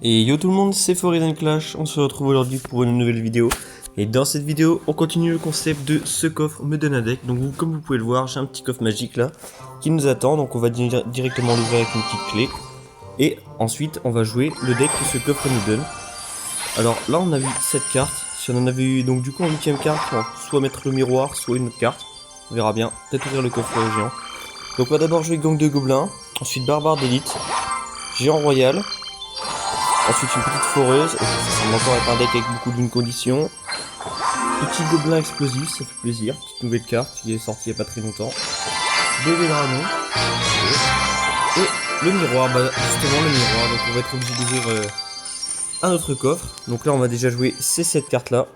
Et yo tout le monde, c'est Foreign Clash, on se retrouve aujourd'hui pour une nouvelle vidéo. Et dans cette vidéo, on continue le concept de ce coffre me donne un deck. Donc comme vous pouvez le voir, j'ai un petit coffre magique là, qui nous attend. Donc on va directement l'ouvrir avec une petite clé. Et ensuite, on va jouer le deck que ce coffre nous donne. Alors là, on a vu 7 cartes. Si on en avait eu, donc du coup en 8ème carte, on va soit mettre le miroir, soit une autre carte. On verra bien, peut-être ouvrir le coffre géant. Donc on va d'abord jouer Gang de Gobelins, ensuite Barbare d'élite, Géant Royal. Ensuite une petite foreuse, ça semble encore être un deck avec beaucoup d'une condition. Petit gobelin explosif, ça fait plaisir. Petite nouvelle carte qui est sortie il n'y a pas très longtemps. Bébé dragon. Et le miroir, bah justement le miroir, donc on va être obligé d'ouvrir un autre coffre. Donc là on va déjà jouer ces 7 cartes là.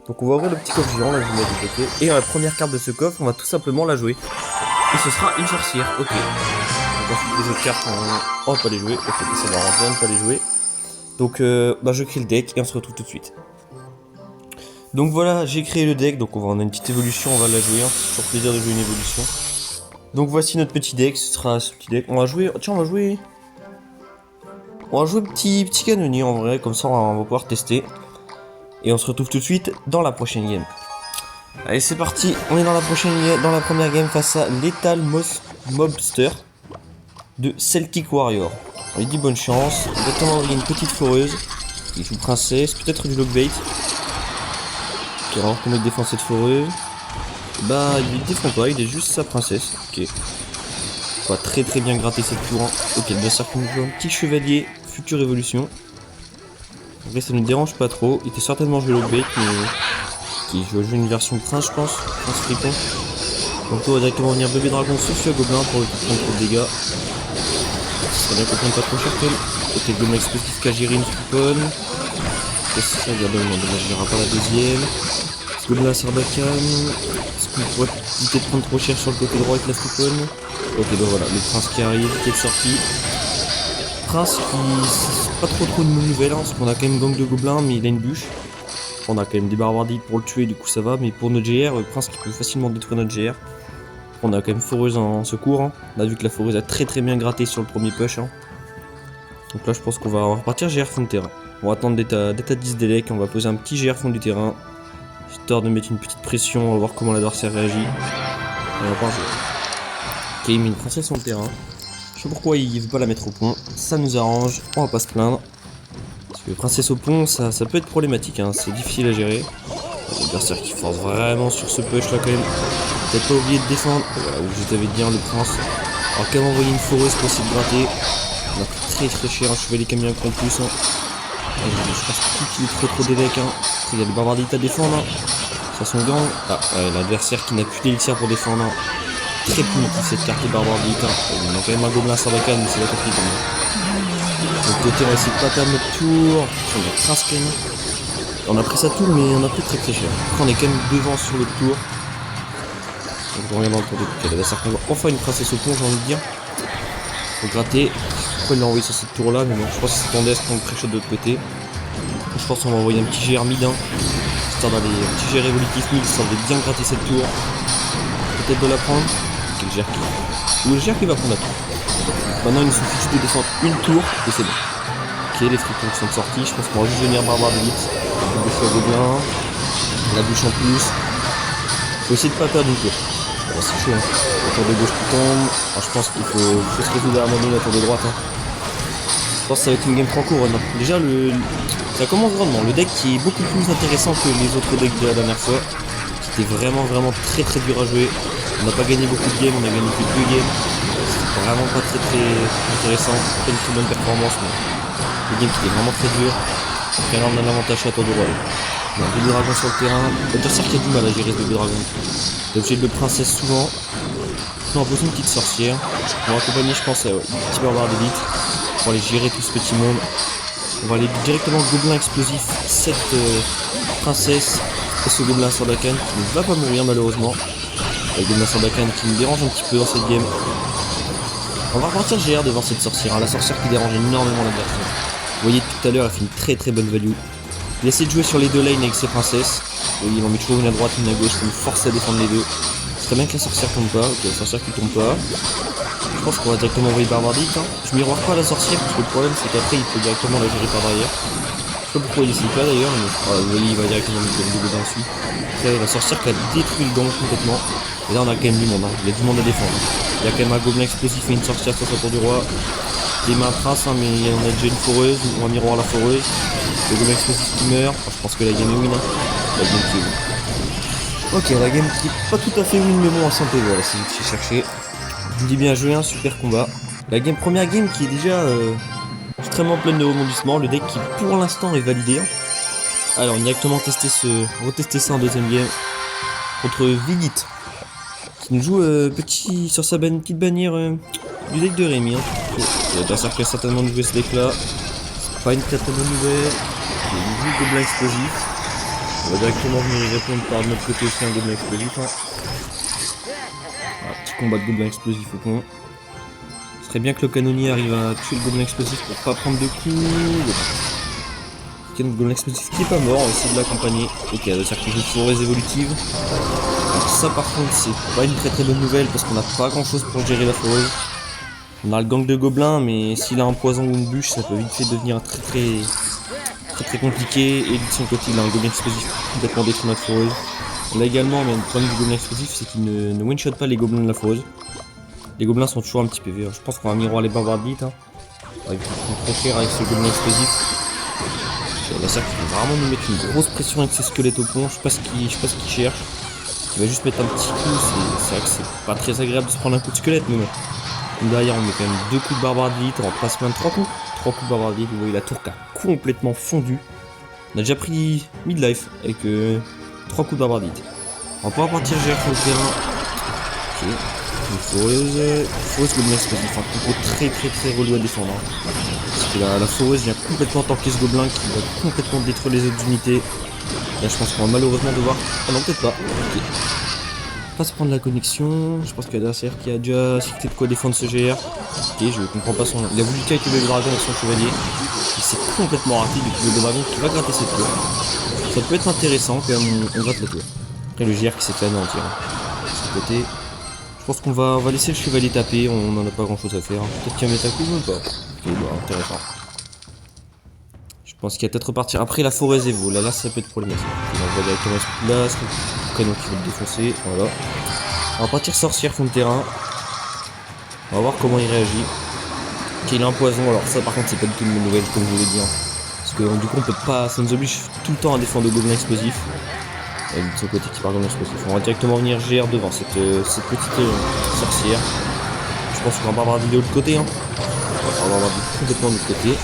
Donc on va ouvrir le petit coffre géant, là je vous mets de côté. Et la première carte de ce coffre, on va tout simplement la jouer. Et ce sera une sorcière, ok. Donc ensuite les autres cartes, on va pas les jouer. Ok, ça va rentrer, on va pas les jouer. Donc bah je crée le deck et on se retrouve tout de suite. Donc voilà, j'ai créé le deck, donc on a une petite évolution, on va la jouer, hein. C'est toujours plaisir de jouer une évolution. Donc voici notre petit deck, ce sera ce petit deck. On va jouer, tiens on va jouer petit canonnier en vrai, comme ça on va pouvoir tester. Et on se retrouve tout de suite dans la prochaine game. Allez c'est parti, on est dans la première game face à Lethal Mobster de Celtic Warrior. On lui dit bonne chance, exactement envoyer une petite foreuse, qui joue princesse, peut-être du lockbait. Ok, on va voir comment il défend cette foreuse. Bah il défend pas, il est juste sa princesse. Ok. On va très bien gratter cette tour. Ok, le berserk nous joue un petit chevalier, future évolution. En vrai ça ne nous dérange pas trop, il était certainement joué lockbait, mais qui joue une version prince je pense, prince fripon. Donc on va directement venir bébé dragon sur ce gobelin pour le prendre trop de dégâts. Ça va bien qu'on prenne pas trop cher quand même. Ok, le gobelin explosif Kajirine Fripon. Qu'est-ce que ça vient de non, dommage, il n'y aura pas la deuxième. Ce gobelin Sarbacane. Est-ce qu'on pourrait éviter de prendre trop cher sur le côté droit avec la Fripon? Ok, bah voilà, le prince qui arrive, qui est sorti. Prince qui. Pas trop de nouvelles, hein, parce qu'on a quand même gang de gobelins, mais il a une bûche. On a quand même des barbares d'élite pour le tuer, du coup ça va. Mais pour notre GR, le prince qui peut facilement détruire notre GR. On a quand même foreuse en secours, hein. On a vu que la foreuse a très bien gratté sur le premier push, hein. Donc là je pense qu'on va repartir GR fond de terrain. On va attendre d'état 10 délai, on va poser un petit GR fond du terrain, histoire de mettre une petite pression, on va voir comment l'adversaire réagit. Et on va pas jouer. Ok, il met une princesse sur le terrain. Je sais pas pourquoi il veut pas la mettre au pont, ça nous arrange, on va pas se plaindre. Parce que princesse au pont, ça peut être problématique, hein. C'est difficile à gérer. L'adversaire qui force vraiment sur ce push là quand même. Peut-être pas oublier de défendre. Voilà, je t'avais dit le prince. Alors qu'avant envoyer une foreuse pour essayer de gratter. On a pris très cher un chevalier camion en plus. Hein. Je pense qu'il est trop d'élec. Hein. Il y a des barbares d'élite à défendre. Hein. Ça son gang. Ah ouais, l'adversaire qui n'a plus d'élixir pour défendre. Hein. Très primitif cette carte des barbares d'élite. Hein. Il a quand même un gobelin Sarbacane, mais c'est la technique. De l'autre côté on va essayer de pas perdre notre tour. On a prince quand même. On a pris sa tour mais on a pris très cher. Après on est quand même devant sur le tour. Donc on regarde dans le tour de côté. L'adversaire qu'on voit enfin une princesse au pont, j'ai envie de dire. Faut gratter. Pourquoi il l'a envoyé sur cette tour là? Mais bon, je pense qu'il s'attendait à ce qu'on le pré-shot de l'autre côté. Je pense qu'on va envoyer un petit GR mid, hein. Histoire d'aller un petit GR évolutif mid, ça va bien gratter cette tour. Peut-être de la prendre. Ok, le GR qui. Ou le GR qui va prendre la tour. Maintenant il nous suffit juste de défendre une tour et c'est bon. Ok, les fripons sont sortis. Je pense qu'on va juste venir barbare d'élite. Le bûche à gobelin. La bûche en plus. Faut essayer de pas perdre une tour. Bon, c'est chaud, hein. La tour de gauche qui tombe. Alors, je pense qu'il faut se résoudre à abandonner la tour de droite. Hein. Je pense que ça va être une game franco-run. Hein. Déjà, ça commence grandement. Le deck qui est beaucoup plus intéressant que les autres decks de la dernière fois. C'était vraiment très dur à jouer. On n'a pas gagné beaucoup de games, on a gagné que 2 games. C'était vraiment pas très intéressant. Pas une très bonne performance, mais le game qui était vraiment très dur. Donc là, on a l'avantage à la tour de roi. On a un bébé dragon sur le terrain. L'adversaire qui a du mal à gérer ce bébé dragon. On est obligé de le princesse souvent. On va poser une petite sorcière. On va accompagner, je pense, un petit barbare d'élite pour aller gérer tout ce petit monde. On va aller directement gobelin explosif, cette princesse et ce gobelin Sarbacane qui ne va pas mourir malheureusement. Le gobelin Sarbacane qui me dérange un petit peu dans cette game. On va repartir GR devant cette sorcière, hein, la sorcière qui dérange énormément l'adversaire. Vous voyez tout à l'heure, elle fait une très bonne value. Il essaie de jouer sur les deux lanes avec ses princesses. Vous voyez, il en met toujours une à droite, une à gauche pour me forcer à défendre les deux. Ce serait bien que la sorcière tombe pas. Ok, la sorcière qui tombe pas. Je pense qu'on va directement envoyer Barbardite. Hein. Je miroir pas la sorcière parce que le problème c'est qu'après il peut directement la gérer par derrière. Je sais pas pourquoi il essaye pas d'ailleurs, mais vous voyez, il va directement mettre le godin dessus. Après la sorcière qui a détruit le gang complètement. Et là on a quand même du monde, hein. Il y a du monde à défendre. Il y a quand même un gobelin explosif et une sorcière sur sa tour du roi. Des mains prince, hein, mais on a déjà une foreuse, on va miroir la foreuse. Le gobelin explosif qui meurt. Enfin, je pense que la game est win. Hein. La game qui est win. Ok, la game qui est pas tout à fait win, mais bon, à santé, voilà, si j'ai cherché. Je vous dis bien joué, un super combat. La game, première game qui est déjà extrêmement pleine de rebondissements. Le deck qui pour l'instant est validé. Hein. Alors, on va directement retester ça en deuxième game contre Vigit, qui nous joue petit sur sa petite bannière du deck de Rémi. Hein. L'adversaire qui a certainement joué ce deck là. C'est pas une très bonne nouvelle. Il y a une gobelin explosif. On va directement venir y répondre par de notre côté aussi un gobelin explosif. Hein. Petit combat de gobelin explosif au point. Ce serait bien que le canonnier arrive à tuer le gobelin explosif pour pas prendre de coups. Le gobelin explosif qui est pas mort, on va essayer de l'accompagner. Ok, ça veut dire qu'il joue foreuse évolutive. Alors ça par contre c'est pas une très bonne nouvelle parce qu'on n'a pas grand chose pour gérer la foreuse. On a le gang de gobelins, mais s'il a un poison ou une bûche, ça peut vite fait devenir très compliqué. Et de son côté il a un gobelin explosif complètement détruit notre foreuse. On a également, mais le problème du gobelin explosif c'est qu'il ne one-shot pas les gobelins de la foreuse. Les gobelins sont toujours un petit PV, je pense qu'on va miroir les barbardites. Hein. Ils vont trop cher avec ce gobelin explosif. La cercle qui va vraiment nous mettre une grosse pression avec ses squelettes au pont, je sais pas ce qu'il cherche. Il va juste mettre un petit coup, c'est vrai que c'est pas très agréable de se prendre un coup de squelette, mais bon. Derrière on met quand même 2 coups de barbardite, on passe même 3 coups. 3 coups de barbardite, vous voyez la tour qui a complètement fondu. On a déjà pris midlife avec 3 coups de barbardite. On va pouvoir partir gérer sur le terrain. Ok. Une foreuse gobelin explosif, un combo très relou à défendre. Hein. Parce que la foreuse vient complètement tanker ce gobelin qui va complètement détruire les autres unités. Là je pense qu'on va malheureusement devoir... Ah non peut-être pas. Ok. Pas se prendre la connexion. Je pense qu'il y a l'adversaire qui a déjà cité de quoi défendre ce GR. Ok, je comprends pas son... Il a voulu calculer le dragon avec son chevalier. Il s'est complètement raté du coup le dragon qui va gratter cette tour. Ça peut être intéressant quand même, on gratte la tour. Après le GR qui s'est fait anéantir. De ce côté... Je pense qu'on va laisser le chevalier taper, on n'en a pas grand chose à faire. Peut-être qu'il va mettre un coup ou pas. Ok, bah intéressant. Je pense qu'il va peut-être repartir après la forêt Zévo. Là ça peut être problématique. On va directement ce coup-là, ce canon qui va le défoncer. Voilà. On va partir sorcière fond de terrain. On va voir comment il réagit. Ok, il a un poison. Alors ça par contre c'est pas du tout une bonne nouvelle comme je vous l'ai dit. Hein. Parce que du coup on peut pas. Ça nous oblige tout le temps à défendre le gobelin explosif. Et de son côté qui part gobelin explosif. On va directement venir GR devant cette petite sorcière. Je pense qu'on va barbarder de l'autre côté. Hein. On va barbarder complètement de l'autre côté.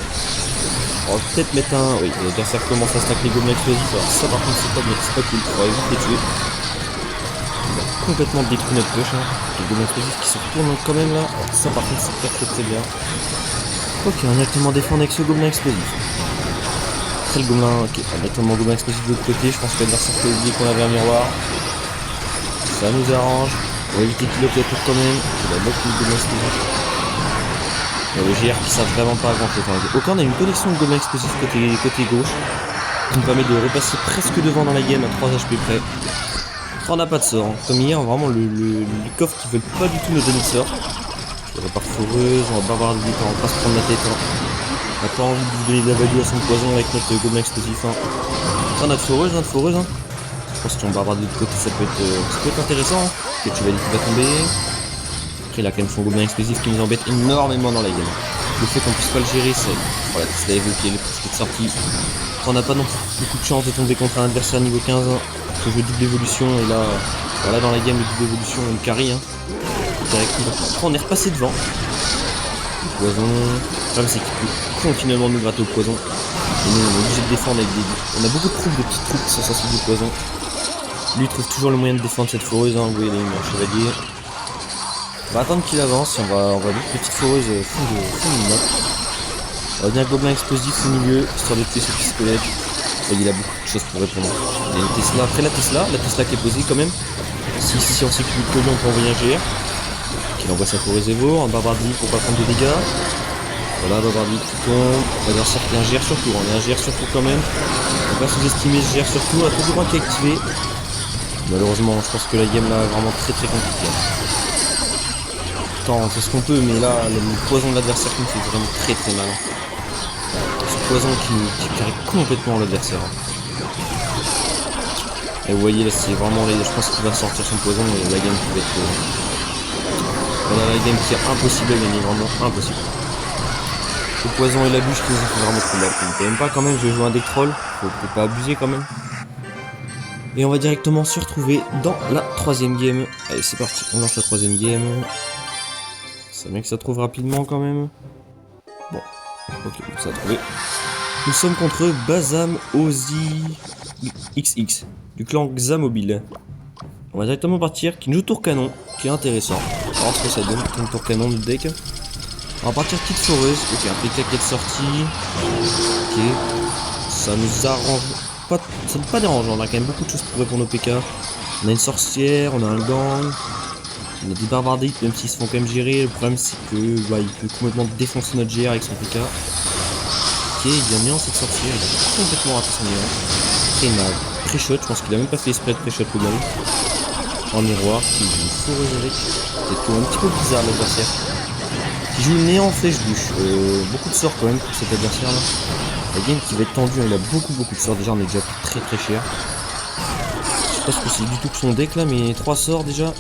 On va peut-être mettre un... Oui, l'adversaire commence à stack les gobelins explosifs. Alors ça par contre c'est pas cool. On va éviter de les tuer. Il a complètement détruit notre push. Hein. Les gobelins explosifs qui se retournent quand même là. Alors, ça par contre c'est pas très bien. Ok, on va directement défendre avec ce gobelin explosif. Après le gobelin... Ok, on va directement gobelin explosif de l'autre côté. Je pense que l'adversaire peut oublier qu'on avait un miroir. Ça nous arrange. On va éviter qu'il bloque la tour quand même. Il va bloquer le gobelin explosif. Il y a le GR qui sert vraiment pas à grand chose. Ok, on a une connexion de gobelin explosif côté gauche. Qui nous permet de repasser presque devant dans la game à 3 HP près. On n'a pas de sort. Hein. Comme hier, vraiment les coffres qui veulent pas du tout nous donner de sort. On va par foreuse, on va bavarder, on va pas se prendre la tête. Hein. On n'a pas envie de lui donner de la value à son poison avec notre gobelin explosif. Hein. Ça, notre foreuse. Hein. Je pense qu'on bavarde de l'autre côté, ça peut être intéressant. Hein. Ok, tu vas dire qu'il va tomber. Après, il a quand même son gobelin explosif qui nous embête énormément dans la game. Le fait qu'on puisse pas le gérer, c'est... Voilà, c'est la évoqué, le presque de sortie. On n'a pas non plus beaucoup de chance de tomber contre un adversaire niveau 15. Hein. Faut jouer double évolution et là, voilà, dans la game, le double évolution, on carry. Hein. Après, on est repassé devant. Le poison. Le problème, c'est qu'il peut continuellement nous gratter au poison. Et nous, on est obligé de défendre avec des... On a beaucoup de troupes, de petites troupes qui sont sensibles au poison. Lui, il trouve toujours le moyen de défendre cette foreuse. Hein. Vous voyez, il a mis un chevalier. On va attendre qu'il avance, on va mettre une petite foreuse fond de map. On va venir gobelin explosif au milieu, histoire de tuer ce petit squelette. Il a beaucoup de choses pour répondre. Il y a une Tesla, après la Tesla qui est posée quand même. Si on sait qu'il peut, on peut envoyer un GR. Qu'il envoie sa foreuse Evo, un Barbardie pour pas prendre de dégâts. Voilà, Barbardie qui tombe. L'adversaire qui a un GR sur tour, on a un GR sur tour quand même. On va pas sous-estimer ce GR sur tour, la tour du roi qui est activée. Malheureusement, je pense que la game là est vraiment très compliquée. temps, on fait ce qu'on peut, mais là, le poison de l'adversaire qui me fait vraiment très très mal. Ce poison qui carré complètement l'adversaire. Et vous voyez là, c'est vraiment, je pense qu'il va sortir son poison et la game qui va être... voilà la game qui est impossible à gagner, vraiment impossible. Le poison et la bûche qui nous ont fait vraiment trop mal. Donc même pas quand même, je vais jouer un deck troll, faut pas abuser quand même. Et on va directement se retrouver dans la troisième game. Allez, c'est parti, on lance la troisième game. C'est bien que ça trouve rapidement quand même. Bon, ok, ça a trouvé. Nous sommes contre Bazam Ozzy XX du clan Xamobile. On va directement partir, qui nous joue tour canon, qui est intéressant. On va voir ce que ça donne, un tour canon du deck. On va partir petite foreuse, ok, un PK qui est sorti. Ok, ça nous arrange. Ça n'est pas dérangeant, on a quand même beaucoup de choses pour répondre au PK. On a une sorcière, on a un gang, on a des barbardites, même s'ils se font quand même gérer. Le problème c'est que bah, il peut complètement défoncer notre GR avec son PK. Ok, il a mis en cette sorcière, il a complètement raté son néant. Après il m'a pré-shot, je pense qu'il a même pas fait esprit de pré-shot le gang. En miroir, qui joue une foreuse avec. C'est un petit peu bizarre l'adversaire. Qui joue le néant en flèche bûche. Beaucoup de sorts quand même pour cet adversaire là. La game qui va être tendue, il a beaucoup de sorts, déjà on est déjà très cher. Je sais pas ce que c'est du tout que son deck là, mais 3 sorts déjà.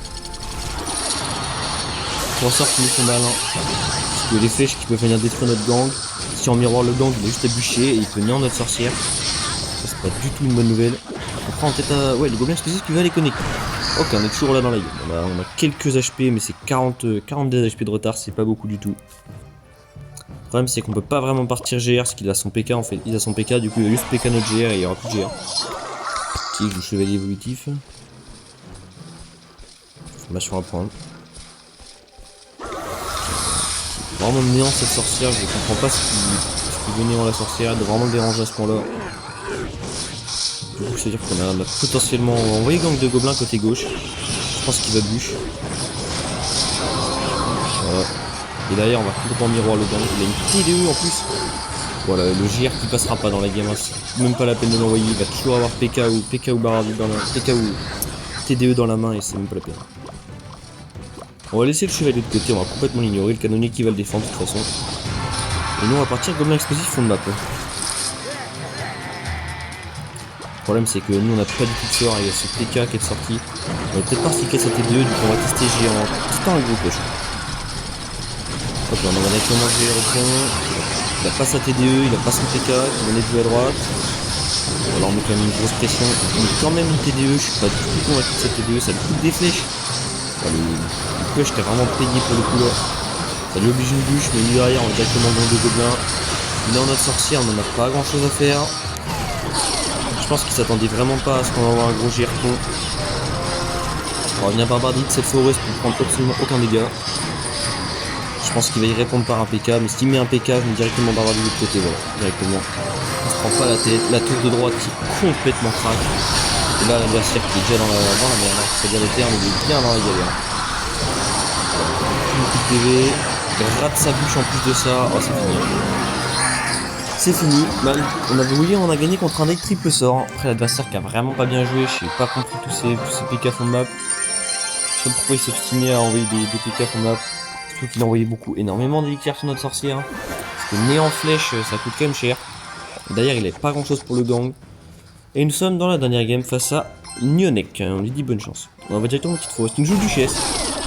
3 sorts qui nous font mal. Hein. Parce que les flèches qui peuvent venir détruire notre gang. Si en miroir le gang il est juste à bûcher et il peut néant notre sorcière. Ça c'est pas du tout une bonne nouvelle. On prend en tête à... ouais, le gobelin explosif qui va les connecter. Ok, on est toujours là dans la game. On a quelques HP, mais c'est 42 HP de retard, c'est pas beaucoup du tout. Le problème c'est qu'on peut pas vraiment partir GR parce qu'il a son PK en fait. Il a son PK, du coup il a juste PK notre GR et il y aura plus de GR. Qui joue chevalier évolutif. Formation à prendre. Vraiment néant cette sorcière, je comprends pas ce qui veut néant la sorcière, de vraiment le déranger à ce point là. Du coup c'est à dire qu'on a potentiellement envoyé gang de gobelins côté gauche. Je pense qu'il va bûche. Voilà. Et derrière on va complètement miroir le gang. Il a une TDE en plus. Voilà, le GR qui passera pas dans la game, c'est même pas la peine de l'envoyer, il va toujours avoir PK ou Baradi dans la PK ou TDE dans la main et c'est même pas la peine. On va laisser le chevalier de côté, on va complètement l'ignorer, le canonnier qui va le défendre de toute façon. Et nous on va partir gobelin explosif fond de map. Le problème c'est que nous on a pas du tout de sort, il y a ce PK qui est sorti. On va peut-être pas recycler sa TDE, donc on va tester géant. C'est pas un gros push. Hop là, on va directement gérer le point. Il a pas sa TDE, il a pas son PK, il va nettoyer à droite. Alors on met quand même une grosse pression. On met quand même une TDE, je suis pas du tout convaincu de cette TDE, ça lui coûte des flèches. Enfin, le push était vraiment payé pour le coup là. Ça lui oblige une bûche, mais lui derrière on va directement dans le gobelin. Là on a notre sorcière, on en a pas grand chose à faire. Je pense qu'il s'attendait vraiment pas à ce qu'on envoie un gros GR-con. On va venir barbardite cette foreuse pour prendre absolument aucun dégât. Je pense qu'il va y répondre par un PK, mais s'il met un PK, je mets directement barbardite de l'autre côté, voilà, directement. On se prend pas la tête, la tour de droite qui complètement craque. Et là l'adversaire qui est déjà dans la merde, c'est-à-dire le terme, il est bien dans la galère. Beaucoup de PV, il rate sa bûche en plus de ça, oh c'est fini. C'est fini, man. On a gagné contre un deck triple sort. Après l'adversaire qui a vraiment pas bien joué, je n'ai pas compris tous ces PK fond de map. Je sais pas pourquoi il s'obstinait à envoyer des PK fond de map. Surtout qu'il a envoyé énormément d'élixir sur notre sorcière. Parce que néant flèche, ça coûte quand même cher. D'ailleurs, il n'avait pas grand chose pour le gang. Et nous sommes dans la dernière game face à Nionek. On lui dit bonne chance. On va directement une petite fois. C'est une joue duchesse.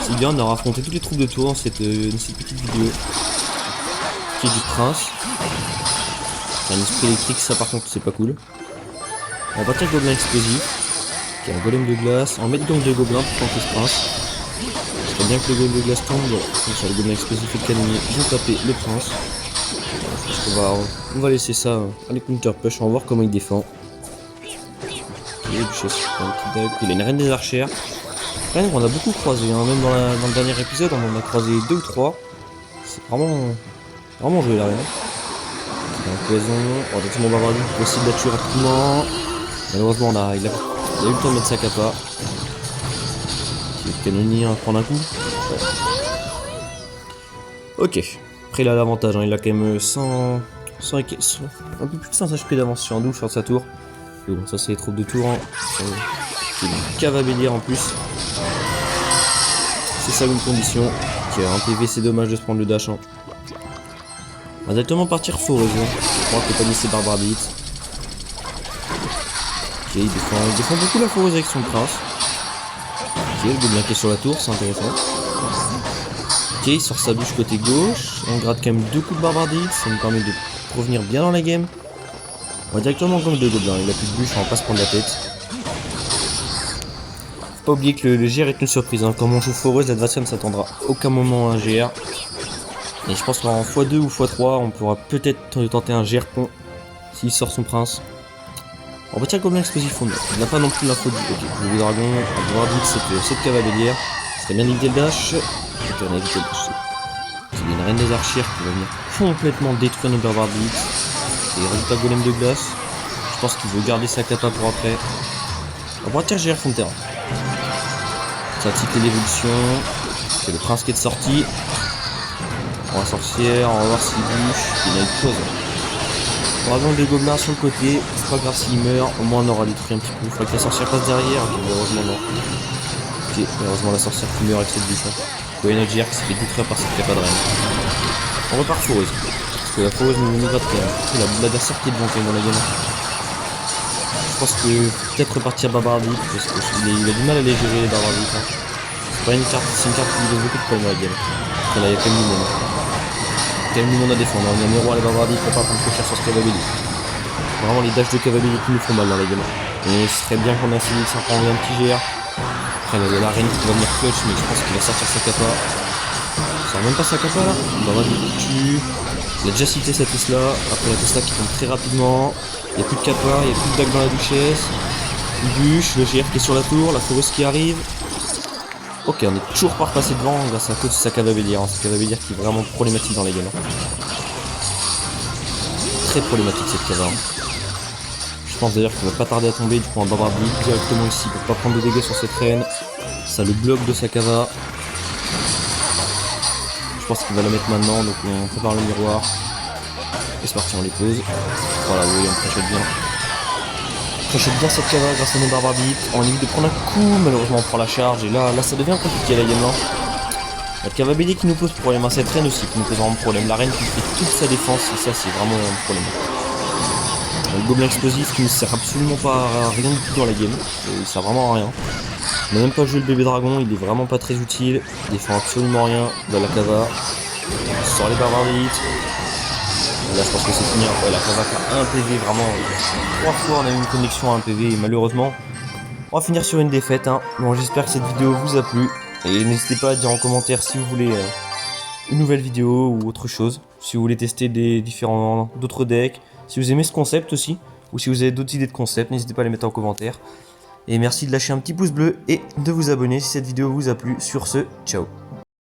C'est bien, on aura affronté toutes les troupes de tour dans cette petite vidéo. Qui est du prince. Un esprit électrique, ça par contre c'est pas cool. On va partir gobelin explosif. Qui est un golem de glace. On va mettre donc deux gobelins pour tenter ce prince. C'est bien que le golem de glace tombe. Comme ça, le gobelin explosif et le canonnier vont taper le prince. On va laisser ça à les counter push. On va voir comment il défend. Il a une reine des archères. Reine qu'on a beaucoup croisé. Hein. Même dans le dernier épisode, on en a croisé 2 ou 3. C'est vraiment joué la reine. Un poison, on va directement barbardie pour essayer de la tuer rapidement. Malheureusement, il a eu le temps de mettre sa capa. Le canonnier à prendre un coup. Ouais. Ok. Après, il a l'avantage, hein. Il a quand même 100 un peu plus de 100 HP d'avance sur un double sur sa tour. Et bon, ça, c'est les troupes de tour. Hein. Il a une cave à bélier en plus. C'est ça une condition. Ok, un PV, c'est dommage de se prendre le dash. Hein. On va directement partir foreuse. Je crois que pas laissé Barbare Beat. Ok, il défend beaucoup la foreuse avec son prince. Ok, le gobelin qui est sur la tour, c'est intéressant. Ok, il sort sa bûche côté gauche. On gratte quand même 2 coups de Barbare Beat, ça nous permet de revenir bien dans la game. On va directement gang de gobelins, il a plus de bûche, on va pas se prendre la tête. Faut pas oublier que le GR est une surprise, hein. Comme on joue foreuse, l'adversaire ne s'attendra aucun moment à un GR. Et je pense qu'en x2 ou x3, on pourra peut-être tenter un GR pont s'il sort son prince. On va tirer gobelin explosif, il n'a pas non plus l'info du le dragon, on va devoir dire que c'était cette cavalière. C'était bien évité le dash. Ok, on a évité le dash. C'est une reine des archères qui va venir complètement détruire nos barbares de hit. Et résultat golem de glace. Je pense qu'il veut garder sa capa pour après. On va tirer GR fond de terrain. Ça a cyclé l'évolution. C'est le prince qui est sorti. On va sorcière, on va voir s'il bouge. Il a une chose. Dragon des gobelins sur le côté. C'est pas grave s'il meurt. Au moins on aura détruit un petit peu. Il faudrait que la sorcière passe derrière. Ok, heureusement non. Ok, heureusement la sorcière qui meurt avec cette bûche. Vous voyez notre GR qui s'est fait détruire par cette capa de reine. On repart foreuse. Parce que la foreuse nous gratte quand même. C'est l'adversaire qui est devant quand même dans la game. Je pense que peut-être repartir Barbare Beat parce qu'il a du mal à les gérer les Barbare Beat. Hein. C'est pas une carte, c'est une carte qui lui donne beaucoup de problèmes dans la game. Après là il y a quand même du monde. Quand même du monde à défendre. Il y a Miroir les Barbare Beat, faut pas prendre trop cher sur ce cavalier. Vraiment les dashs de cavalier qui nous font mal dans la game. Et ce serait bien qu'on ait un Phoenix, ça prend un petit GR. Après il y a la reine qui va venir clutch mais je pense qu'il va sortir sa capa. Ça sort même pas sa capa là. Il va dessus. Il a déjà cité cette Tesla. Après la Tesla qui tombe très rapidement. Il n'y a plus de capa, il n'y a plus de dague dans la duchesse. Une bûche, le GR qui est sur la tour, la foreuse qui arrive. Ok, on est toujours pas repassé devant grâce à cause de sa cavalière. Sa cavalière qui est vraiment problématique dans les games. Très problématique cette cavalière. Je pense d'ailleurs qu'il va pas tarder à tomber. Du coup, un Barbare Beat directement ici pour pas prendre de dégâts sur cette reine. Ça le bloque de sa cava. Je pense qu'il va la mettre maintenant, donc on prépare le miroir. Et c'est parti, on les pose. Voilà, oui, on préchette bien. On préchette bien cette cava grâce à nos Barbare Beat. On évite de prendre un coup, malheureusement on prend la charge. Et là ça devient compliqué la game là. La cavalier qui nous pose problème, hein. Cette reine aussi qui nous pose vraiment problème. La reine qui fait toute sa défense, et ça c'est vraiment un problème. Le gobelin explosif qui ne sert absolument pas à rien du tout dans la game. Il sert vraiment à rien. On n'a même pas joué le bébé dragon, il est vraiment pas très utile. Il défend absolument rien dans la cava. On sort les Barbare Beat. Là je pense que c'est fini. Ouais, la cava qui a un PV vraiment. 3 fois on a eu une connexion à un PV et malheureusement on va finir sur une défaite. Hein. Bon, j'espère que cette vidéo vous a plu. Et n'hésitez pas à dire en commentaire si vous voulez une nouvelle vidéo ou autre chose. Si vous voulez tester d'autres decks. Si vous aimez ce concept aussi. Ou si vous avez d'autres idées de concept, n'hésitez pas à les mettre en commentaire. Et merci de lâcher un petit pouce bleu et de vous abonner si cette vidéo vous a plu. Sur ce, ciao.